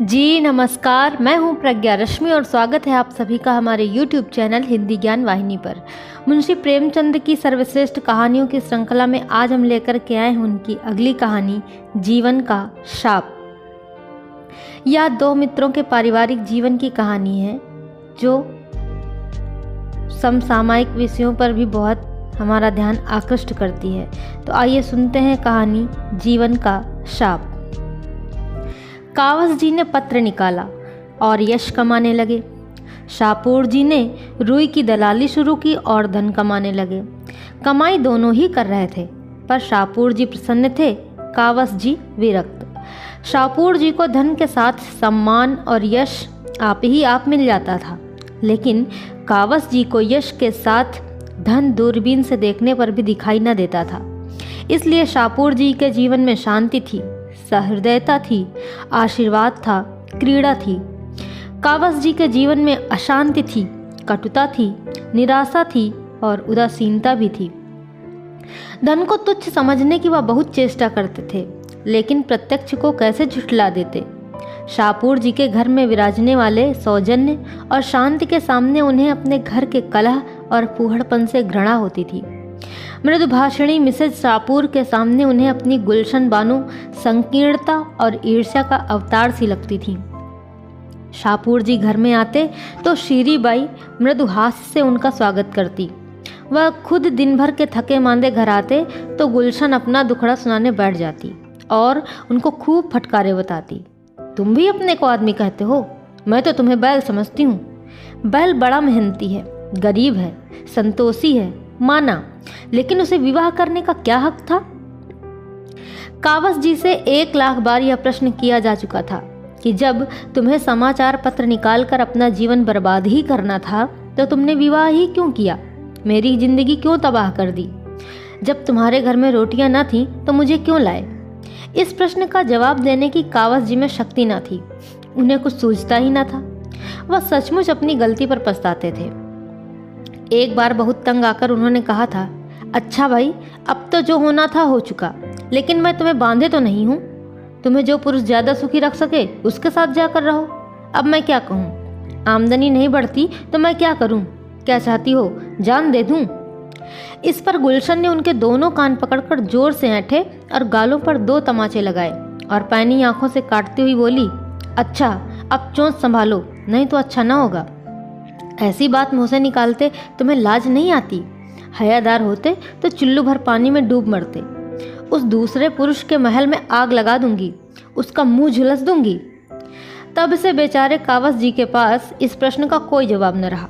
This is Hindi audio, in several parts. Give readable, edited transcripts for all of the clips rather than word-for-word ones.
जी नमस्कार, मैं हूं प्रज्ञा रश्मि और स्वागत है आप सभी का हमारे YouTube चैनल हिंदी ज्ञान वाहिनी पर। मुंशी प्रेमचंद की सर्वश्रेष्ठ कहानियों की श्रृंखला में आज हम लेकर के आए हैं उनकी अगली कहानी, जीवन का शाप। यह दो मित्रों के पारिवारिक जीवन की कहानी है जो समसामयिक विषयों पर भी बहुत हमारा ध्यान आकृष्ट करती है। तो आइए सुनते हैं कहानी, जीवन का शाप। कावस जी ने पत्र निकाला और यश कमाने लगे। शाहपुर जी ने रुई की दलाली शुरू की और धन कमाने लगे। कमाई दोनों ही कर रहे थे, पर शाहपुर जी प्रसन्न थे, कावस जी विरक्त। शाहपुर जी को धन के साथ सम्मान और यश आप ही आप मिल जाता था, लेकिन कावस जी को यश के साथ धन दूरबीन से देखने पर भी दिखाई न देता था। इसलिए शाहपुर जी के जीवन में शांति थी, सहृदयता थी, आशीर्वाद था, क्रीड़ा थी। कावस जी के जीवन में अशांति थी, कटुता थी, निराशा थी और उदासीनता भी थी। धन को तुच्छ समझने की वह बहुत चेष्टा करते थे, लेकिन प्रत्यक्ष को कैसे झुठला देते। शाहपुर जी के घर में विराजने वाले सौजन्य और शांति के सामने उन्हें अपने घर के कलह और फूहड़पन से घृणा होती थी। मृदुभाषिणी मिसेज शाहपुर के सामने उन्हें अपनी गुलशन बानो संकीर्णता और ईर्ष्या का अवतार सी लगती थी। शाहपुर जी घर में आते तो शीरीबाई मृदुहास्य से उनका स्वागत करती। वह खुद दिन भर के थके मांदे घर आते तो गुलशन अपना दुखड़ा सुनाने बैठ जाती और उनको खूब फटकारे बताती। तुम भी अपने को आदमी कहते हो? मैं तो तुम्हें बैल समझती हूँ। बैल बड़ा मेहनती है, गरीब है, संतोषी है, माना, लेकिन उसे विवाह करने का क्या हक था? कावस जी से 1,00,000 बार यह प्रश्न किया जा चुका था कि जब तुम्हें समाचार पत्र निकालकर अपना जीवन बर्बाद ही करना था तो तुमने विवाह ही क्यों किया? मेरी जिंदगी क्यों तबाह कर दी? जब तुम्हारे घर में रोटियां न थीं तो मुझे क्यों लाए? इस प्रश्न का जवाब देने की कावस जी में शक्ति न थी। उन्हें कुछ सूझता ही न था। वह सचमुच अपनी गलती पर पछताते थे। एक बार बहुत तंग आकर उन्होंने कहा था, अच्छा भाई, अब तो जो होना था हो चुका, लेकिन मैं तुम्हें बांधे तो नहीं हूँ। तुम्हें जो पुरुष ज़्यादा सुखी रख सके उसके साथ जाकर रहो। अब मैं क्या कहूँ? आमदनी नहीं बढ़ती तो मैं क्या करूँ? क्या चाहती हो, जान दे दूँ? इस पर गुलशन ने उनके दोनों कान पकड़कर जोर से ऐंठे और गालों पर 2 तमाचे लगाए और पैनी आंखों से काटती हुई बोली, अच्छा अब चोंच संभालो, नहीं तो अच्छा ना होगा। ऐसी बात मुँह से निकालते तुम्हें लाज नहीं आती? हयादार होते तो चुल्लू भर पानी में डूब मरते। उस दूसरे पुरुष के महल में आग लगा दूंगी, उसका मुंह झुलस दूंगी। तब से बेचारे कावस जी के पास इस प्रश्न का कोई जवाब न रहा।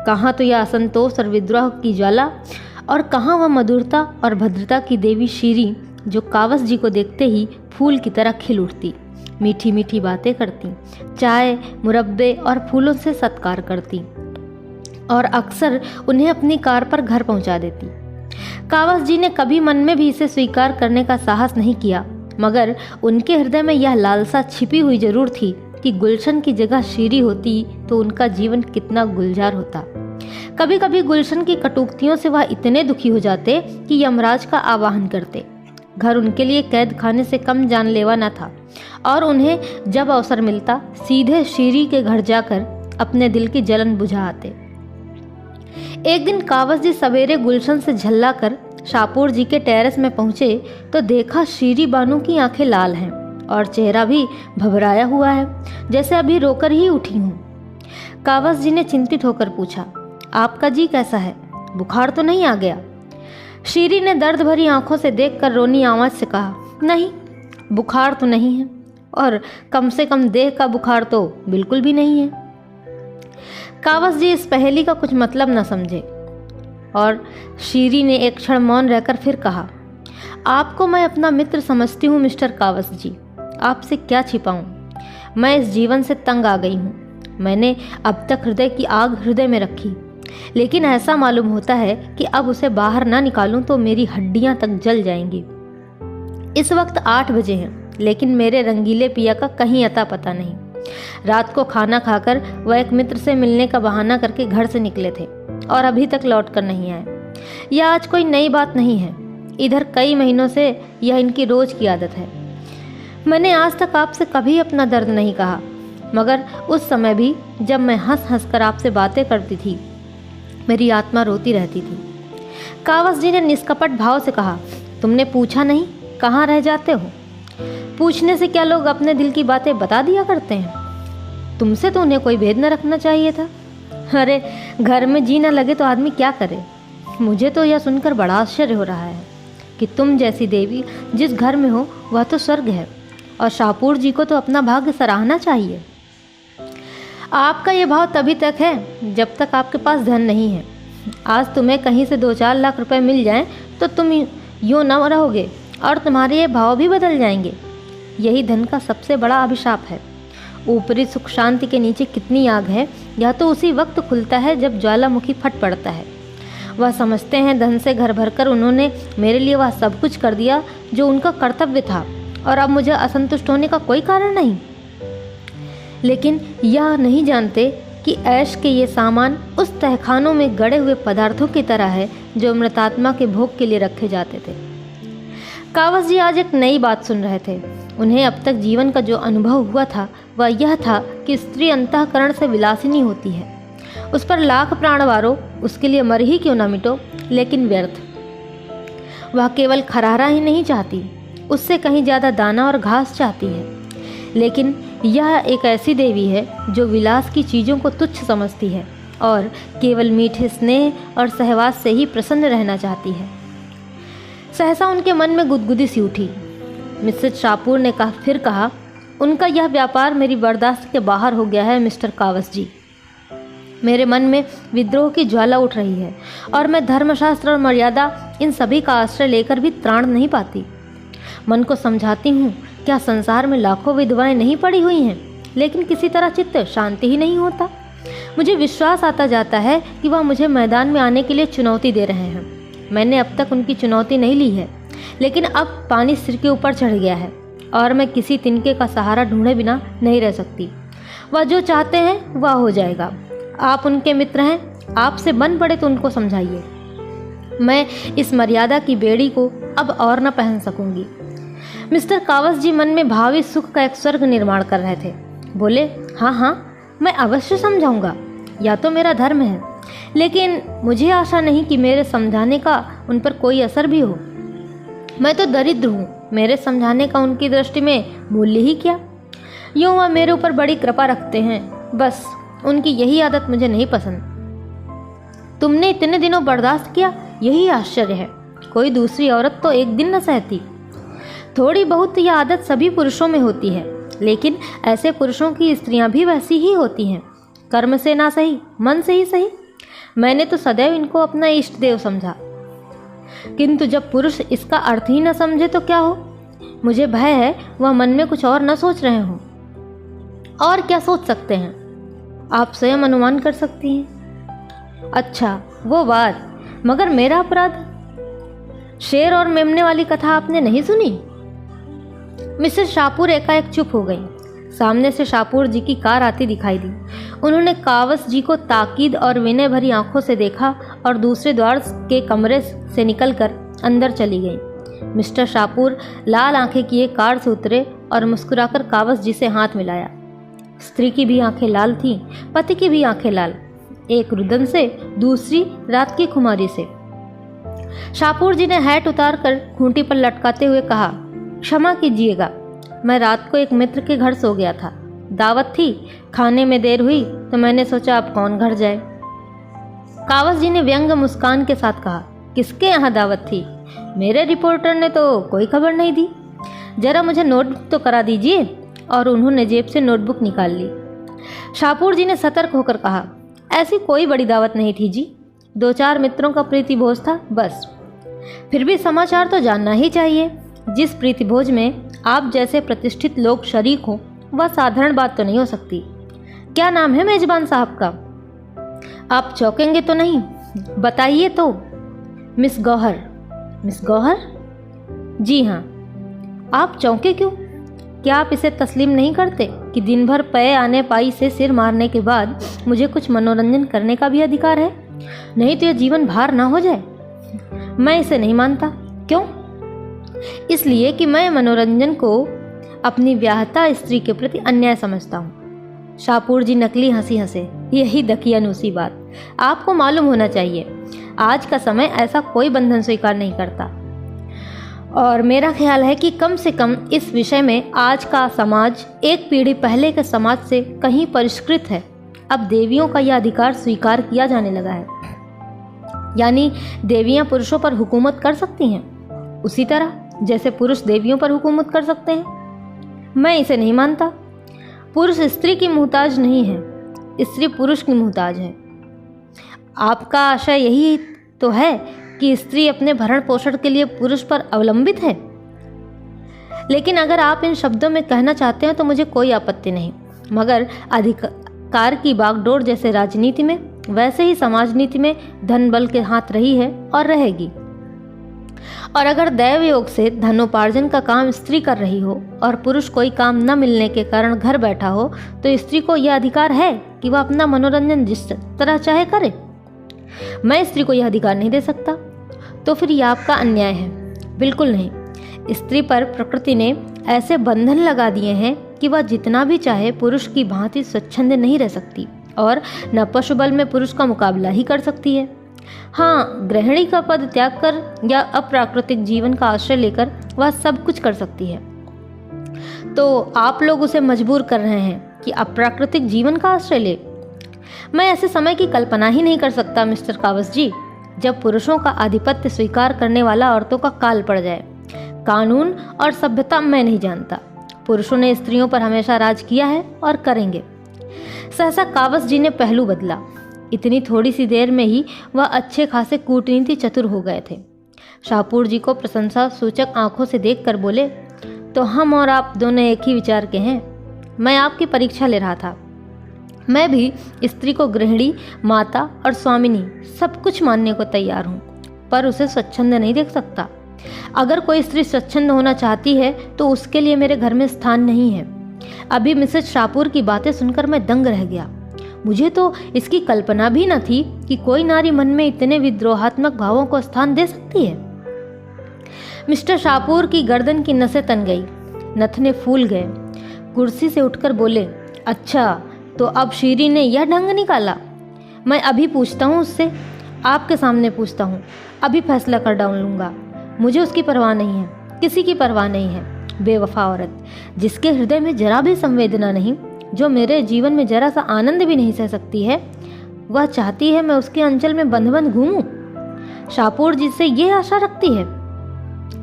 कहाँ तो यह असंतोष और विद्रोह की ज्वाला और कहाँ वह मधुरता और भद्रता की देवी शीरी जो कावस जी को देखते ही फूल की तरह खिल उठती, मीठी मीठी बातें करती, चाय, मुरब्बे और फूलों से सत्कार करती और अक्सर उन्हें अपनी कार पर घर पहुंचा देती। कावस जी ने कभी मन में भी इसे स्वीकार करने का साहस नहीं किया, मगर उनके हृदय में यह लालसा छिपी हुई जरूर थी कि गुलशन की जगह शीरी होती तो उनका जीवन कितना गुलजार होता। कभी कभी गुलशन की कटुक्तियों से वह इतने दुखी हो जाते कि यमराज का आवाहन करते। घर उनके लिए कैद खाने से कम जानलेवा न था और उन्हें जब अवसर मिलता सीधे शीरी के घर जाकर अपने दिल की जलन बुझा आते। एक दिन कावस जी सवेरे गुलशन से झल्ला कर शाहपुर जी के टेरेस में पहुंचे तो देखा शीरी बानू की आंखें लाल हैं और चेहरा भी भभराया हुआ है, जैसे अभी रोकर ही उठी हूँ। कावस जी ने चिंतित होकर पूछा, आपका जी कैसा है? बुखार तो नहीं आ गया? शीरी ने दर्द भरी आंखों से देखकर रोनी आवाज से कहा, नहीं, बुखार तो नहीं है, और कम से कम देह का बुखार तो बिल्कुल भी नहीं है। कावस जी इस पहेली का कुछ मतलब न समझे और शीरी ने एक क्षण मौन रहकर फिर कहा, आपको मैं अपना मित्र समझती हूँ मिस्टर कावस जी, आपसे क्या छिपाऊं? मैं इस जीवन से तंग आ गई हूँ। मैंने अब तक हृदय की आग हृदय में रखी, लेकिन ऐसा मालूम होता है कि अब उसे बाहर ना निकालूं तो मेरी हड्डियां तक जल जाएंगी। इस वक्त 8 बजे हैं, लेकिन मेरे रंगीले पिया का कहीं अता पता नहीं। रात को खाना खाकर वह एक मित्र से मिलने का बहाना करके घर से निकले थे और अभी तक लौट कर नहीं आए। यह आज कोई नई बात नहीं है, इधर कई महीनों से यह इनकी रोज की आदत है। मैंने आज तक आपसे कभी अपना दर्द नहीं कहा, मगर उस समय भी जब मैं हंस हंस कर आपसे बातें करती थी, मेरी आत्मा रोती रहती थी। कावस जी ने निष्कपट भाव से कहा, तुमने पूछा नहीं कहाँ रह जाते हो? पूछने से क्या लोग अपने दिल की बातें बता दिया करते हैं? तुमसे तो उन्हें कोई भेद न रखना चाहिए था। अरे घर में जी न लगे तो आदमी क्या करे? मुझे तो यह सुनकर बड़ा आश्चर्य हो रहा है कि तुम जैसी देवी जिस घर में हो वह तो स्वर्ग है, और शाहपुर जी को तो अपना भाग्य सराहना चाहिए। आपका ये भाव तभी तक है जब तक आपके पास धन नहीं है। आज तुम्हें कहीं से 2-4 लाख रुपए मिल जाएं तो तुम यूँ न रहोगे और तुम्हारे ये भाव भी बदल जाएंगे। यही धन का सबसे बड़ा अभिशाप है। ऊपरी सुख शांति के नीचे कितनी आग है, यह तो उसी वक्त खुलता है जब ज्वालामुखी फट पड़ता है। वह समझते हैं धन से घर भरकर उन्होंने मेरे लिए वह सब कुछ कर दिया जो उनका कर्तव्य था, और अब मुझे असंतुष्ट होने का कोई कारण नहीं। लेकिन यह नहीं जानते कि ऐश के ये सामान उस तहखानों में गड़े हुए पदार्थों की तरह है जो मृतात्मा के भोग के लिए रखे जाते थे। कावस जी आज एक नई बात सुन रहे थे। उन्हें अब तक जीवन का जो अनुभव हुआ था वह यह था कि स्त्री अंतःकरण से विलासिनी होती है। उस पर लाख प्राण वारो, उसके लिए मर ही क्यों ना मिटो, लेकिन व्यर्थ। वह केवल खरारा ही नहीं चाहती, उससे कहीं ज़्यादा दाना और घास चाहती है। लेकिन यह एक ऐसी देवी है जो विलास की चीज़ों को तुच्छ समझती है और केवल मीठे स्नेह और सहवास से ही प्रसन्न रहना चाहती है। सहसा उनके मन में गुदगुदी सी उठी। मिसेज शाहपुर ने फिर कहा, उनका यह व्यापार मेरी बर्दाश्त के बाहर हो गया है मिस्टर कावस जी। मेरे मन में विद्रोह की ज्वाला उठ रही है और मैं धर्मशास्त्र और मर्यादा इन सभी का आश्रय लेकर भी त्राण नहीं पाती। मन को समझाती हूँ, क्या संसार में लाखों विधवाएं नहीं पड़ी हुई हैं, लेकिन किसी तरह चित्त शांति ही नहीं होता। मुझे विश्वास आता जाता है कि वह मुझे मैदान में आने के लिए चुनौती दे रहे हैं। मैंने अब तक उनकी चुनौती नहीं ली है, लेकिन अब पानी सिर के ऊपर चढ़ गया है और मैं किसी तिनके का सहारा ढूंढे बिना नहीं रह सकती। वह जो चाहते हैं वह हो जाएगा। आप उनके मित्र हैं, आपसे बन पड़े तो उनको समझाइए। मैं इस मर्यादा की बेड़ी को अब और न पहन सकूंगी। मिस्टर कावस जी मन में भावी सुख का एक स्वर्ग निर्माण कर रहे थे। बोले, हाँ हाँ, मैं अवश्य समझाऊंगा, या तो मेरा धर्म है, लेकिन मुझे आशा नहीं कि मेरे समझाने का उन पर कोई असर भी हो। मैं तो दरिद्र हूँ, मेरे समझाने का उनकी दृष्टि में मूल्य ही क्या। यूँ वह मेरे ऊपर बड़ी कृपा रखते हैं, बस उनकी यही आदत मुझे नहीं पसंद। तुमने इतने दिनों बर्दाश्त किया, यही आश्चर्य है। कोई दूसरी औरत तो एक दिन न सहती। थोड़ी बहुत यह आदत सभी पुरुषों में होती है, लेकिन ऐसे पुरुषों की स्त्रियां भी वैसी ही होती हैं, कर्म से ना सही मन से ही सही। मैंने तो सदैव इनको अपना इष्ट देव समझा, किंतु जब पुरुष इसका अर्थ ही न समझे तो क्या हो। मुझे भय है वह मन में कुछ और न सोच रहे हों। और क्या सोच सकते हैं, आप स्वयं अनुमान कर सकती हैं। अच्छा वो बात, मगर मेरा अपराध? शेर और मेमने वाली कथा आपने नहीं सुनी? मिसेस शाहपुर एकाएक चुप हो गई। सामने से शाहपुर जी की कार आती दिखाई दी। उन्होंने कावस जी को ताकीद और विनय भरी आंखों से देखा और दूसरे द्वार के कमरे से निकलकर अंदर चली गई। मिस्टर शाहपुर लाल आंखें किए कार से उतरे और मुस्कुराकर कावस जी से हाथ मिलाया। स्त्री की भी आंखें लाल थीं, पति की भी आंखें लाल, एक रुदन से, दूसरी रात की खुमारी से। शाहपुर जी ने हैट उतार कर खूंटी पर लटकाते हुए कहा, क्षमा कीजिएगा, मैं रात को एक मित्र के घर सो गया था। दावत थी, खाने में देर हुई तो मैंने सोचा अब कौन घर जाए। कावस जी ने व्यंग मुस्कान के साथ कहा, किसके यहाँ दावत थी? मेरे रिपोर्टर ने तो कोई खबर नहीं दी। जरा मुझे नोटबुक तो करा दीजिए। और उन्होंने जेब से नोटबुक निकाल ली। शाहपुर जी ने सतर्क होकर कहा, ऐसी कोई बड़ी दावत नहीं थी जी, 2-4 मित्रों का प्रीति भोज था बस। फिर भी समाचार तो जानना ही चाहिए। जिस प्रीति भोज में आप जैसे प्रतिष्ठित लोग शरीक हो वह साधारण बात तो नहीं हो सकती। क्या नाम है मेजबान साहब का? आप चौंकेंगे तो नहीं, बताइए तो। मिस गौहर। मिस गौहर? जी हाँ। आप चौंके क्यों? क्या आप इसे तस्लीम नहीं करते कि दिन भर पे आने पाई से सिर मारने के बाद मुझे कुछ मनोरंजन करने का भी अधिकार है? नहीं तो यह जीवन भार ना हो जाए। मैं इसे नहीं मानता। क्यों? इसलिए कि मैं मनोरंजन को अपनी ब्याहता स्त्री के प्रति अन्याय समझता हूँ। शाहपुर जी नकली हंसी हंसे। यही दकियानूसी बात। आपको मालूम होना चाहिए, आज का समय ऐसा कोई बंधन स्वीकार नहीं करता, और मेरा ख्याल है कि कम से कम इस विषय में आज का समाज एक पीढ़ी पहले के समाज से कहीं परिष्कृत है। अब देवियों का यह अधिकार स्वीकार किया जाने लगा है, यानी देवियां पुरुषों पर हुकूमत कर सकती हैं, उसी तरह जैसे पुरुष देवियों पर हुकूमत कर सकते हैं। मैं इसे नहीं मानता। पुरुष स्त्री की मुहताज नहीं है, स्त्री पुरुष की मुहताज है। आपका आशय यही तो है कि स्त्री अपने भरण पोषण के लिए पुरुष पर अवलंबित है। लेकिन अगर आप इन शब्दों में कहना चाहते हैं तो मुझे कोई आपत्ति नहीं, मगर अधिकार की बागडोर जैसे राजनीति में, वैसे ही समाज नीति में धन बल के हाथ रही है और रहेगी। और अगर दैव योग से धनोपार्जन का काम स्त्री कर रही हो और पुरुष कोई काम न मिलने के कारण घर बैठा हो, तो स्त्री को यह अधिकार है कि वह अपना मनोरंजन जिस तरह चाहे करे। मैं स्त्री को यह अधिकार नहीं दे सकता। तो फिर यह आपका अन्याय है। बिल्कुल नहीं। स्त्री पर प्रकृति ने ऐसे बंधन लगा दिए हैं कि वह जितना भी चाहे पुरुष की भांति स्वच्छंद नहीं रह सकती, और न पशु बल में पुरुष का मुकाबला ही कर सकती है। हाँ, गृहिणी का पद त्याग कर या अप्राकृतिक जीवन का आश्रय लेकर वह सब कुछ कर सकती है। तो आप लोग उसे मजबूर कर रहे हैं कि अप्राकृतिक जीवन का आश्रय ले। मैं ऐसे समय की कल्पना ही नहीं कर सकता मिस्टर कावस जी, जब पुरुषों का आधिपत्य स्वीकार करने वाला औरतों का काल पड़ जाए। कानून और सभ्यता मैं नहीं जानता। पुरुषों ने स्त्रियों पर हमेशा राज किया है और करेंगे। सहसा कावस जी ने पहलू बदला। इतनी थोड़ी सी देर में ही वह अच्छे खासे कूटनीति चतुर हो गए थे। शाहपुर जी को प्रशंसा सूचक आंखों से देखकर बोले, तो हम और आप दोनों एक ही विचार के हैं। मैं आपकी परीक्षा ले रहा था। मैं भी स्त्री को गृहिणी, माता और स्वामिनी सब कुछ मानने को तैयार हूँ, पर उसे स्वच्छंद नहीं देख सकता। अगर कोई स्त्री स्वच्छंद होना चाहती है तो उसके लिए मेरे घर में स्थान नहीं है। अभी मिसेस शाहपुर की बातें सुनकर मैं दंग रह गया। मुझे तो इसकी कल्पना भी न थी कि कोई नारी मन में इतने विद्रोहात्मक भावों को स्थान दे सकती है। मिस्टर शाहपुर की गर्दन की नसें तन गई, नथने फूल गए। कुर्सी से उठकर बोले, अच्छा तो अब शीरी ने यह ढंग निकाला। मैं अभी पूछता हूँ उससे, आपके सामने पूछता हूँ, अभी फैसला कर डालूंगा। मुझे उसकी परवाह नहीं है, किसी की परवाह नहीं है। बेवफा औरत, जिसके हृदय में जरा भी संवेदना नहीं, जो मेरे जीवन में जरा सा आनंद भी नहीं सह सकती है, वह चाहती है मैं उसके अंचल में बंध बंध घूमूं। शाहपुर जी से ये आशा रखती है।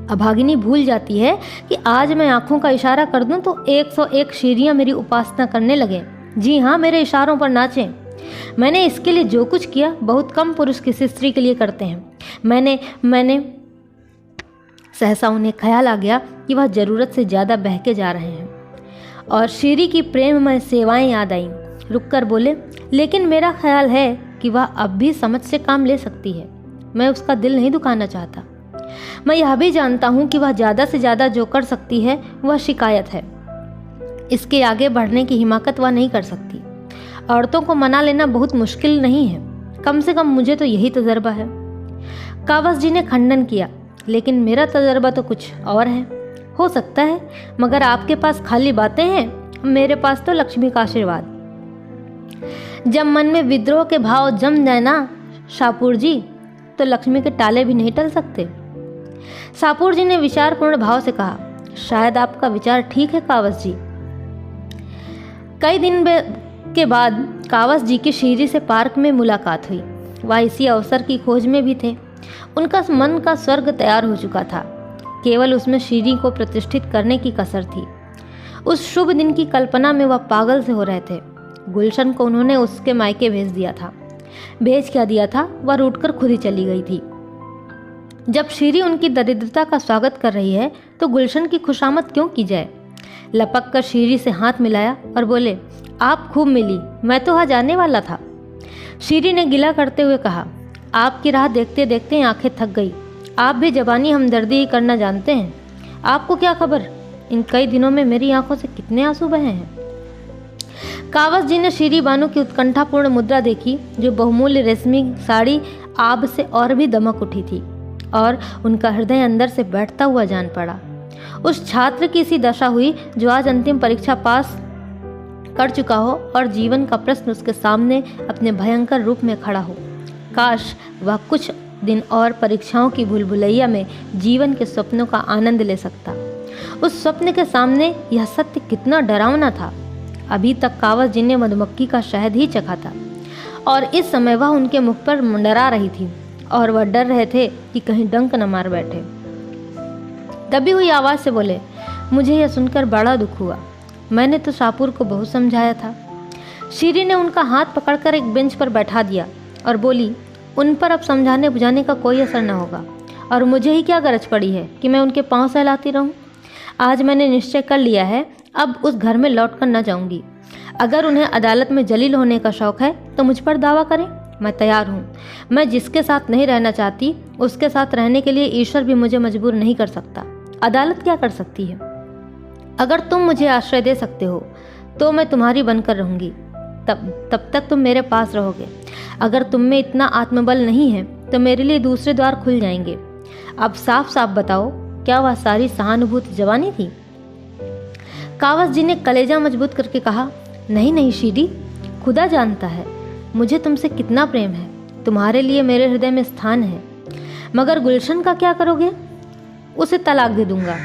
अभागिनी भूल जाती है कि आज मैं आंखों का इशारा कर दूं तो 101 शीरियां मेरी उपासना करने लगे। जी हाँ, मेरे इशारों पर नाचें। मैंने इसके लिए जो कुछ किया बहुत कम पुरुष किसी स्त्री के लिए करते हैं। मैंने सहसा उन्हें ख्याल आ गया कि वह जरूरत से ज़्यादा बहके जा रहे हैं, और शीरी की प्रेममय सेवाएं याद आईं। रुककर बोले, लेकिन मेरा ख्याल है कि वह अब भी समझ से काम ले सकती है। मैं उसका दिल नहीं दुखाना चाहता। मैं यह भी जानता हूँ कि वह ज़्यादा से ज़्यादा जो कर सकती है वह शिकायत है। इसके आगे बढ़ने की हिमाकत वह नहीं कर सकती। औरतों को मना लेना बहुत मुश्किल नहीं है, कम से कम मुझे तो यही तजर्बा है। कावस जी ने खंडन किया, लेकिन मेरा तजर्बा तो कुछ और है। हो सकता है, मगर आपके पास खाली बातें हैं, मेरे पास तो लक्ष्मी का आशीर्वाद। जब मन में विद्रोह के भाव जम जाए ना शाहपुर जी, तो लक्ष्मी के टाले भी नहीं टल सकते। शाहपुर जी ने विचारपूर्ण भाव से कहा, शायद आपका विचार ठीक है कावस जी। कई दिन के बाद कावस जी की शीरी से पार्क में मुलाकात हुई। वह इसी अवसर की खोज में भी थे। उनका मन का स्वर्ग तैयार हो चुका था, केवल उसमें शीरी को प्रतिष्ठित करने की कसर थी। उस शुभ दिन की कल्पना में वह पागल से हो रहे थे। गुलशन को उन्होंने उसके मायके भेज दिया था। भेज क्या दिया था, वह रूठकर खुद ही चली गई थी। जब शीरी उनकी दरिद्रता का स्वागत कर रही है तो गुलशन की खुशामद क्यों की जाए। लपक कर शीरी से हाथ मिलाया और बोले, आप खूब मिली, मैं तो वहाँ जाने वाला था। शीरी ने गिला करते हुए कहा, आपकी राह देखते देखते आंखें थक गई। आप भी जवानी हमदर्दी ही करना जानते हैं। आपको क्या खबर, इन कई दिनों में मेरी आंखों से कितने आंसू बहे हैं। कावस जी ने शीरी बानू की उत्कंठापूर्ण मुद्रा देखी, जो बहुमूल्य रेशमी साड़ी आब से और भी दमक उठी थी, और उनका हृदय अंदर से बैठता हुआ जान पड़ा। उस छात्र की सी दशा हुई जो आज अंतिम परीक्षा पास कर चुका हो और जीवन का प्रश्न उसके सामने अपने भयंकर रूप में खड़ा हो। काश वह कुछ दिन और परीक्षाओं की भूलभुलैया में जीवन के स्वप्नों का आनंद ले सकता। उस स्वप्न के सामने यह सत्य कितना डरावना था। अभी तक कावस जी ने मधुमक्खी का शहद ही चखा था और इस समय वह उनके मुख पर मंडरा रही थी और वह डर रहे थे कि कहीं डंक न मार बैठे। दबी हुई आवाज़ से बोले, मुझे यह सुनकर बड़ा दुख हुआ। मैंने तो शाहपुर को बहुत समझाया था। शीरी ने उनका हाथ पकड़कर एक बेंच पर बैठा दिया और बोली, उन पर अब समझाने बुझाने का कोई असर न होगा और मुझे ही क्या गरज पड़ी है कि मैं उनके पांव सहलाती रहूं। आज मैंने निश्चय कर लिया है, अब उस घर में लौट कर न जाऊंगी। अगर उन्हें अदालत में जलील होने का शौक है तो मुझ पर दावा करें, मैं तैयार हूँ। मैं जिसके साथ नहीं रहना चाहती उसके साथ रहने के लिए ईश्वर भी मुझे मजबूर नहीं कर सकता। अदालत क्या कर सकती है? अगर तुम मुझे आश्रय दे सकते हो तो मैं तुम्हारी बनकर रहूंगी। तब तक तुम मेरे पास रहोगे। अगर तुम में इतना आत्मबल नहीं है तो मेरे लिए दूसरे द्वार खुल जाएंगे। अब साफ साफ बताओ, क्या वह सारी सहानुभूति जवानी थी? कावस जी ने कलेजा मजबूत करके कहा, नहीं नहीं शीरी, खुदा जानता है मुझे तुमसे कितना प्रेम है। तुम्हारे लिए मेरे हृदय में स्थान है। मगर गुलशन का क्या करोगे? उसे तलाक दे दूंगा।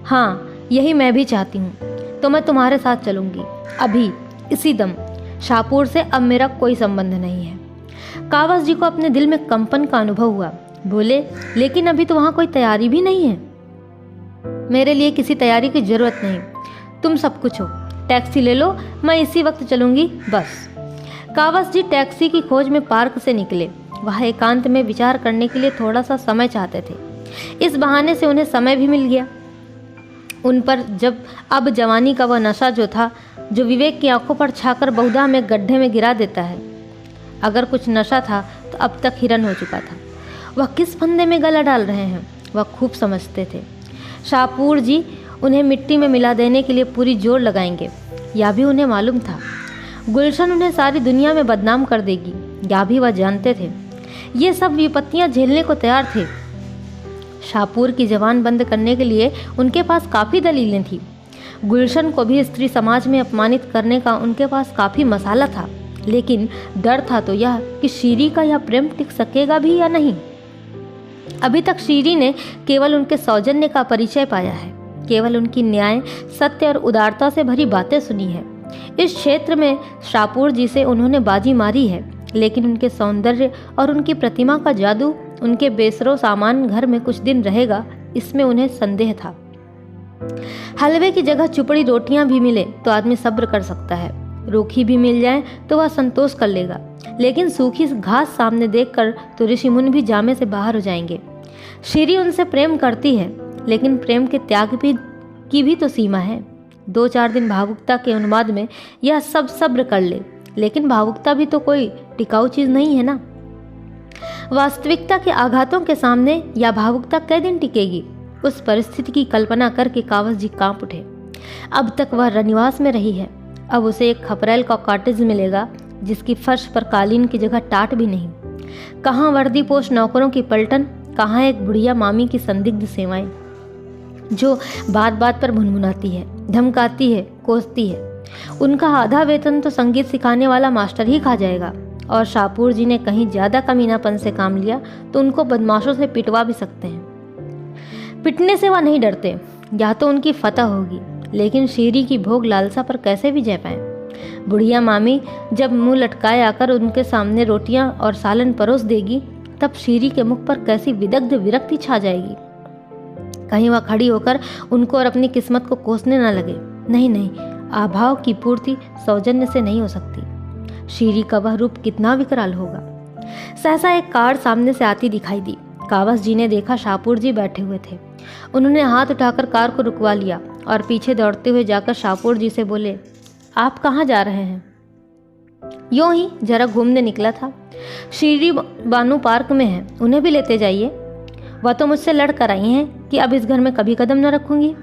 हाँ, यही मैं भी चाहती हूँ। तो मैं तुम्हारे साथ चलूंगी, अभी इसी दम। शाहपुर से अब मेरा कोई संबंध नहीं है। कावस जी को अपने दिल में कंपन का अनुभव हुआ। बोले, लेकिन अभी तो वहाँ कोई तैयारी भी नहीं है। मेरे लिए किसी तैयारी की जरूरत नहीं, तुम सब कुछ हो। टैक्सी ले लो, मैं इसी वक्त चलूंगी, बस। कावस जी टैक्सी की खोज में पार्क से निकले। वह एकांत में विचार करने के लिए थोड़ा सा समय चाहते थे। इस बहाने से उन्हें समय भी मिल गया। उन पर जब अब जवानी का वह नशा जो था, जो विवेक की आंखों पर छाकर बहुधा में गड्ढे में गिरा देता है, अगर कुछ नशा था तो अब तक हिरन हो चुका था। वह किस फंदे में गला डाल रहे हैं वह खूब समझते थे। शाहपुर जी उन्हें मिट्टी में मिला देने के लिए पूरी जोर लगाएंगे, यह भी उन्हें मालूम था। गुलशन उन्हें सारी दुनिया में बदनाम कर देगी, यह भी वह जानते थे। ये सब विपत्तियां झेलने को तैयार थे। शाहपुर की जबान बंद करने के लिए उनके पास काफ़ी दलीलें थीं। गुलशन को भी स्त्री समाज में अपमानित करने का उनके पास काफ़ी मसाला था। लेकिन डर था तो यह कि शीरी का यह प्रेम टिक सकेगा भी या नहीं। अभी तक शीरी ने केवल उनके सौजन्य का परिचय पाया है, केवल उनकी न्याय, सत्य और उदारता से भरी बातें सुनी है। इस क्षेत्र में शाहपुर जी से उन्होंने बाजी मारी है, लेकिन उनके सौंदर्य और उनकी प्रतिमा का जादू उनके बेसरो सामान घर में कुछ दिन रहेगा, इसमें उन्हें संदेह था। हलवे की जगह चुपड़ी रोटियां भी मिले तो आदमी सब्र कर सकता है, रूखी भी मिल जाए तो वह संतोष कर लेगा, लेकिन सूखी घास सामने देखकर तो ऋषि मुनि भी जामे से बाहर हो जाएंगे। शीरी उनसे प्रेम करती है, लेकिन प्रेम के त्याग की भी तो सीमा है। 2-4 दिन भावुकता के उन्माद में यह सब सब्र कर ले, लेकिन भावुकता भी तो कोई टिकाऊ चीज नहीं है ना। वास्तविकता के आघातों के सामने यह भावुकता कै दिन टिकेगी? उस परिस्थिति की कल्पना करके कावस जी कांप उठे। अब तक वह रनिवास में रही है, अब उसे एक खपरेल का कॉटेज मिलेगा जिसकी फर्श पर कालीन की जगह टाट भी नहीं। कहाँ वर्दीपोश नौकरों की पलटन, कहाँ एक बुढ़िया मामी की संदिग्ध सेवाएं जो बात बात पर भुनभुनाती है, धमकाती है, कोसती है। उनका आधा वेतन तो संगीत सिखाने वाला मास्टर ही खा जाएगा, और शाहपुर जी ने कहीं ज़्यादा कमीनापन से काम लिया तो उनको बदमाशों से पिटवा भी सकते हैं। पिटने से वह नहीं डरते, या तो उनकी फतह होगी, लेकिन शीरी की भोग लालसा पर कैसे भी जय पाए। बुढ़िया मामी जब मुंह लटकाए आकर उनके सामने रोटियां और सालन परोस देगी, तब शीरी के मुख पर कैसी विदग्ध विरक्ति छा जाएगी। कहीं वह खड़ी होकर उनको और अपनी किस्मत को कोसने न लगे। नहीं नहीं, अभाव की पूर्ति सौजन्य से नहीं हो सकती। शीरी का वह रूप कितना विकराल होगा। सहसा एक कार सामने से आती दिखाई दी। कावस जी ने देखा शाहपुर जी बैठे हुए थे। उन्होंने हाथ उठाकर कार को रुकवा लिया और पीछे दौड़ते हुए जाकर शाहपुर जी से बोले, आप कहाँ जा रहे हैं? यूं ही जरा घूमने निकला था। शीरी बानू पार्क में है, उन्हें भी लेते जाइए। वह तो मुझसे लड़ कर आई हैं कि अब इस घर में कभी कदम न रखूंगी,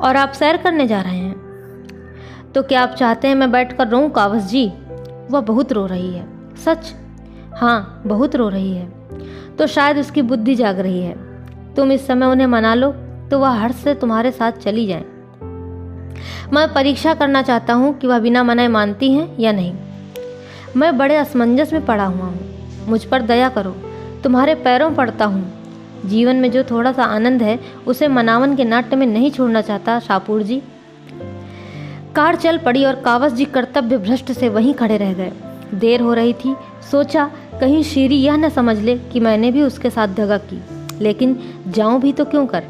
और आप सैर करने जा रहे हैं। तो क्या आप चाहते हैं मैं बैठ कर रोऊं कावस जी? वह बहुत रो रही है। सच? हाँ, बहुत रो रही है। तो शायद उसकी बुद्धि जाग रही है। तुम इस समय उन्हें मना लो, तो वह हर्ष से तुम्हारे साथ चली जाएं। मैं परीक्षा करना चाहता हूँ कि वह बिना मनाए मानती हैं या नहीं। मैं बड़े असमंजस में पड़ा हुआ हूँ, मुझ पर दया करो, तुम्हारे पैरों पड़ता हूँ। जीवन में जो थोड़ा सा आनंद है उसे मनावन के नाट्य में नहीं छोड़ना चाहता शाहपुर जी। कार चल पड़ी और कावस जी कर्तव्य भ्रष्ट से वहीं खड़े रह गए। देर हो रही थी, सोचा कहीं शीरी यह न समझ ले कि मैंने भी उसके साथ दगा की, लेकिन जाऊं भी तो क्यों कर।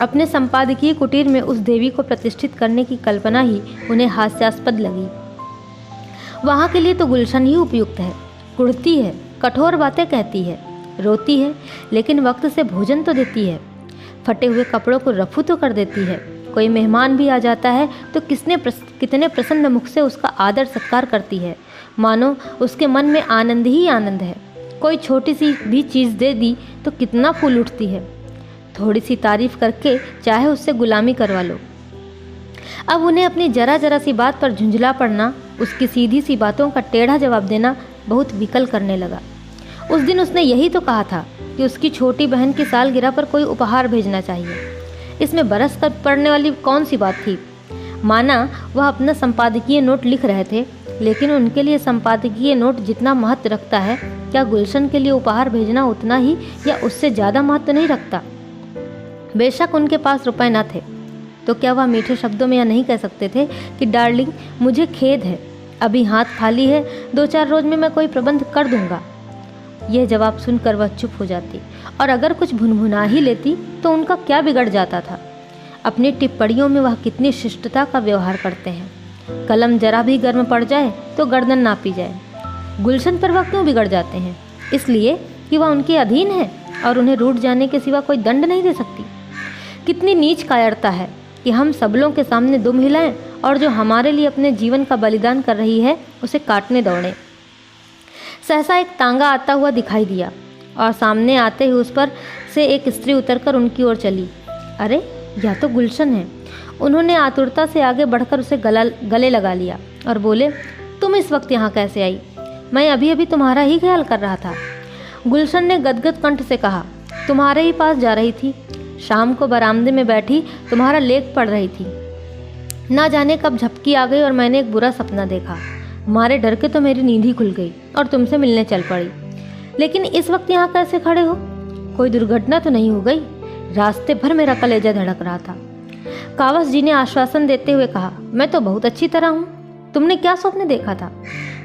अपने संपादकीय कुटीर में उस देवी को प्रतिष्ठित करने की कल्पना ही उन्हें हास्यास्पद लगी। वहाँ के लिए तो गुलशन ही उपयुक्त है। कुढ़ती है, कठोर बातें कहती है, रोती है, लेकिन वक्त से भोजन तो देती है, फटे हुए कपड़ों को रफू तो कर देती है। कोई मेहमान भी आ जाता है तो कितने प्रसन्न मुख से उसका आदर सत्कार करती है, मानो उसके मन में आनंद ही आनंद है। कोई छोटी सी भी चीज़ दे दी तो कितना फूल उठती है। थोड़ी सी तारीफ करके चाहे उससे गुलामी करवा लो। अब उन्हें अपनी जरा जरा सी बात पर झुंझला पड़ना, उसकी सीधी सी बातों का टेढ़ा जवाब देना बहुत विकल करने लगा। उस दिन उसने यही तो कहा था कि उसकी छोटी बहन की सालगिरह पर कोई उपहार भेजना चाहिए। इसमें बरस कर पड़ने वाली कौन सी बात थी। माना वह अपना संपादकीय नोट लिख रहे थे, लेकिन उनके लिए संपादकीय नोट जितना महत्व रखता है, क्या गुलशन के लिए उपहार भेजना उतना ही या उससे ज़्यादा महत्व नहीं रखता। बेशक उनके पास रुपए न थे, तो क्या वह मीठे शब्दों में यह नहीं कह सकते थे कि डार्लिंग मुझे खेद है, अभी हाथ खाली है, 2-4 रोज में मैं कोई प्रबंध कर दूंगा। यह जवाब सुनकर वह चुप हो जाती, और अगर कुछ भुनभुना ही लेती तो उनका क्या बिगड़ जाता था। अपनी टिप्पणियों में वह कितनी शिष्टता का व्यवहार करते हैं। कलम जरा भी गर्म पड़ जाए तो गर्दन नापी जाए। गुलशन पर वह क्यों बिगड़ जाते हैं? इसलिए कि वह उनके अधीन है और उन्हें रूठ जाने के सिवा कोई दंड नहीं दे सकती। कितनी नीच कायरता है कि हम सबलों के सामने दुम हिलाएं और जो हमारे लिए अपने जीवन का बलिदान कर रही है उसे काटने दौड़ें। सहसा एक तांगा आता हुआ दिखाई दिया और सामने आते ही उस पर से एक स्त्री उतरकर उनकी ओर चली। अरे यह तो गुलशन है। उन्होंने आतुरता से आगे बढ़कर उसे गले लगा लिया और बोले, तुम इस वक्त यहाँ कैसे आई? मैं अभी अभी तुम्हारा ही ख्याल कर रहा था। गुलशन ने गदगद कंठ से कहा, तुम्हारे ही पास जा रही थी। शाम को बरामदे में बैठी तुम्हारा लेख पढ़ रही थी। ना जाने कब झपकी आ गई और मैंने एक बुरा सपना देखा। मारे डर के तो मेरी नींद ही खुल गई और तुमसे मिलने चल पड़ी। लेकिन इस वक्त यहाँ कैसे खड़े हो? कोई दुर्घटना तो नहीं हो गई? रास्ते भर मेरा कलेजा धड़क रहा था। कावस जी ने आश्वासन देते हुए कहा, मैं तो बहुत अच्छी तरह हूँ। तुमने क्या स्वप्न देखा था?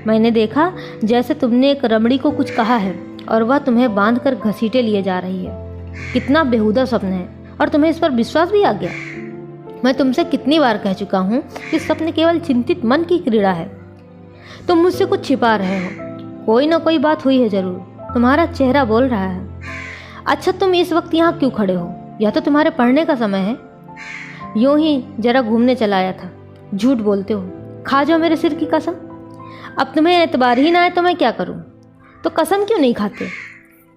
मैंने देखा जैसे तुमने एक रमणी को कुछ कहा है और वह तुम्हें बांध कर घसीटे लिए जा रही है। कितना बेहुदा स्वप्न है, और तुम्हें इस पर विश्वास भी आ गया। मैं तुमसे कितनी बार कह चुका हूँ कि स्वप्न केवल चिंतित मन की क्रीड़ा है। तुम मुझसे कुछ छिपा रहे हो। कोई ना कोई बात हुई है जरूर। तुम्हारा चेहरा बोल रहा है। अच्छा, तुम इस वक्त यहाँ क्यों खड़े हो? या तो तुम्हारे पढ़ने का समय है। यूं ही जरा घूमने चला आया था। झूठ बोलते हो। खा जाओ मेरे सिर की कसम। अब तुम्हें एतबार ही ना आए तो मैं क्या करूं? तो कसम क्यों नहीं खाते?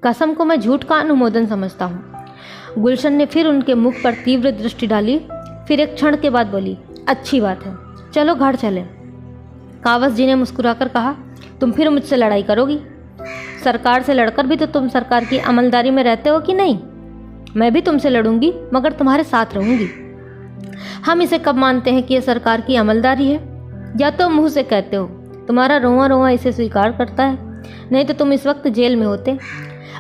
कसम को मैं झूठ का अनुमोदन समझता हूँ। गुलशन ने फिर उनके मुख पर तीव्र दृष्टि डाली, फिर एक क्षण के बाद बोली, अच्छी बात है, चलो घर चलें। कावस जी ने मुस्कुराकर कहा, तुम फिर मुझसे लड़ाई करोगी? सरकार से लड़कर भी तो तुम सरकार की अमलदारी में रहते हो कि नहीं? मैं भी तुमसे लड़ूंगी, मगर तुम्हारे साथ रहूंगी। हम इसे कब मानते हैं कि यह सरकार की अमलदारी है? या तो मुंह से कहते हो, तुम्हारा रोआ रोआ इसे स्वीकार करता है, नहीं तो तुम इस वक्त जेल में होते।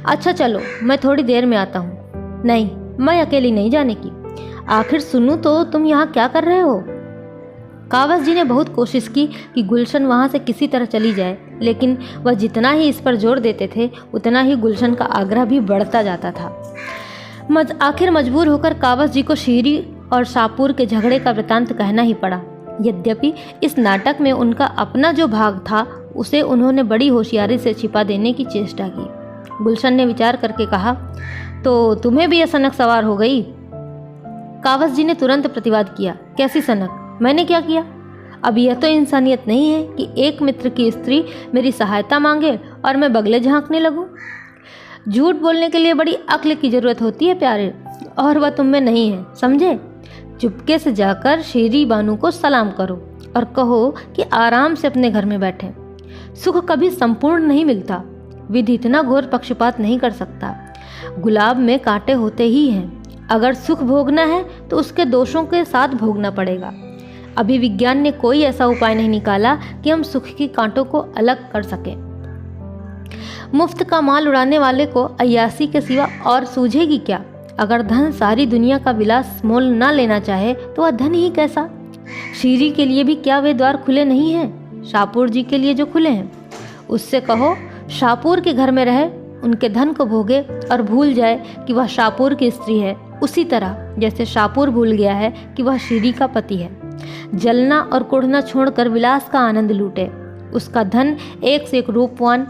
अच्छा चलो, मैं थोड़ी देर में आता हूँ। नहीं, मैं अकेली नहीं जाने की। आखिर सुनूं तो तुम यहाँ क्या कर रहे हो? कावस जी ने बहुत कोशिश की कि गुलशन वहाँ से किसी तरह चली जाए, लेकिन वह जितना ही इस पर जोर देते थे उतना ही गुलशन का आग्रह भी बढ़ता जाता था। आखिर मजबूर होकर कावस जी को शीरी और शाहपुर के झगड़े का वृतांत कहना ही पड़ा। यद्यपि इस नाटक में उनका अपना जो भाग था उसे उन्होंने बड़ी होशियारी से छिपा देने की चेष्टा की। गुलशन ने विचार करके कहा, तो तुम्हें भी यह सनक सवार हो गई? कावस जी ने तुरंत प्रतिवाद किया, कैसी सनक? मैंने क्या किया? अब यह तो इंसानियत नहीं है कि एक मित्र की स्त्री मेरी सहायता मांगे और मैं बगले झांकने लगूं। झूठ बोलने के लिए बड़ी अक्ल की जरूरत होती है प्यारे, और वह तुम में नहीं है, समझे? चुपके से जाकर शेरी बानू को सलाम करो और कहो कि आराम से अपने घर में बैठे। सुख कभी संपूर्ण नहीं मिलता। विधि इतना घोर पक्षपात नहीं कर सकता। गुलाब में कांटे होते ही हैं। अगर सुख भोगना है तो उसके दोषों के साथ भोगना पड़ेगा। अभी विज्ञान ने कोई ऐसा उपाय नहीं निकाला कि हम सुख की कांटों को अलग कर सकें। मुफ्त का माल उड़ाने वाले को अय्यासी के सिवा और सूझेगी क्या? अगर धन सारी दुनिया का विलास मोल ना लेना चाहे तो वह धन ही कैसा? शीरी के लिए भी क्या वे द्वार खुले नहीं हैं? शाहपुर जी के लिए जो खुले हैं, उससे कहो शाहपुर के घर में रहे, उनके धन को भोगे और भूल जाए कि वह शाहपुर की स्त्री है, उसी तरह जैसे शाहपुर भूल गया है कि वह शीरी का पति है। जलना और कुढ़ना छोड़कर विलास का आनंद लूटे। उसका धन एक से एक रूपवान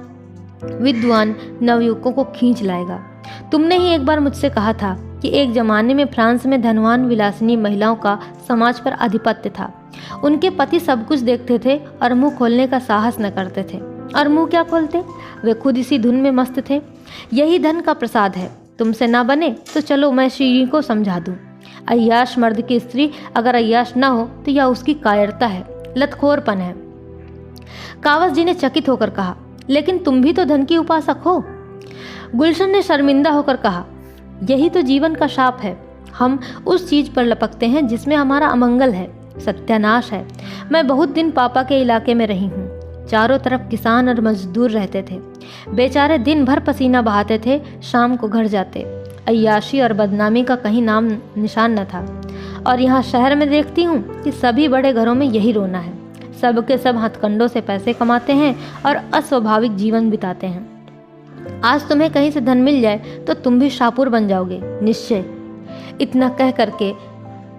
विद्वान नवयुवकों को खींच लाएगा। तुमने ही एक बार मुझसे कहा था कि एक जमाने में फ्रांस में धनवान विलासिनी महिलाओं का समाज पर आधिपत्य था। उनके पति सब कुछ देखते थे और मुंह खोलने का साहस न करते थे। और मुंह क्या खोलते, वे खुद इसी धुन में मस्त थे। यही धन का प्रसाद है। तुमसे ना बने तो चलो मैं शीरी को समझा दूं। अय्याश मर्द की स्त्री अगर अय्याश ना हो तो यह उसकी कायरता है, लतखोरपन है। कावस जी ने चकित होकर कहा, लेकिन तुम भी तो धन की उपासक हो। गुलशन ने शर्मिंदा होकर कहा, यही तो जीवन का शाप है। हम उस चीज पर लपकते हैं जिसमें हमारा अमंगल है, सत्यानाश है। मैं बहुत दिन पापा के इलाके में रही हूँ। चारों तरफ किसान और मजदूर रहते थे। बेचारे दिन भर पसीना बहाते थे, शाम को घर जाते। अय्याशी और बदनामी का कहीं नाम निशान न था। और यहाँ शहर में देखती हूँ कि सभी बड़े घरों में यही रोना है। सबके सब हथकंडों से पैसे कमाते हैं और अस्वाभाविक जीवन बिताते हैं। आज तुम्हें कहीं से धन मिल जाए तो तुम भी शाहपुर बन जाओगे, निश्चय। इतना कह करके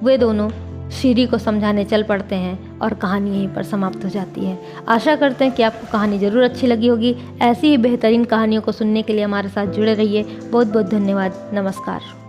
वे दोनों शीरी को समझाने चल पड़ते हैं और कहानी यहीं पर समाप्त हो जाती है। आशा करते हैं कि आपको कहानी ज़रूर अच्छी लगी होगी। ऐसी ही बेहतरीन कहानियों को सुनने के लिए हमारे साथ जुड़े रहिए। बहुत बहुत धन्यवाद। नमस्कार।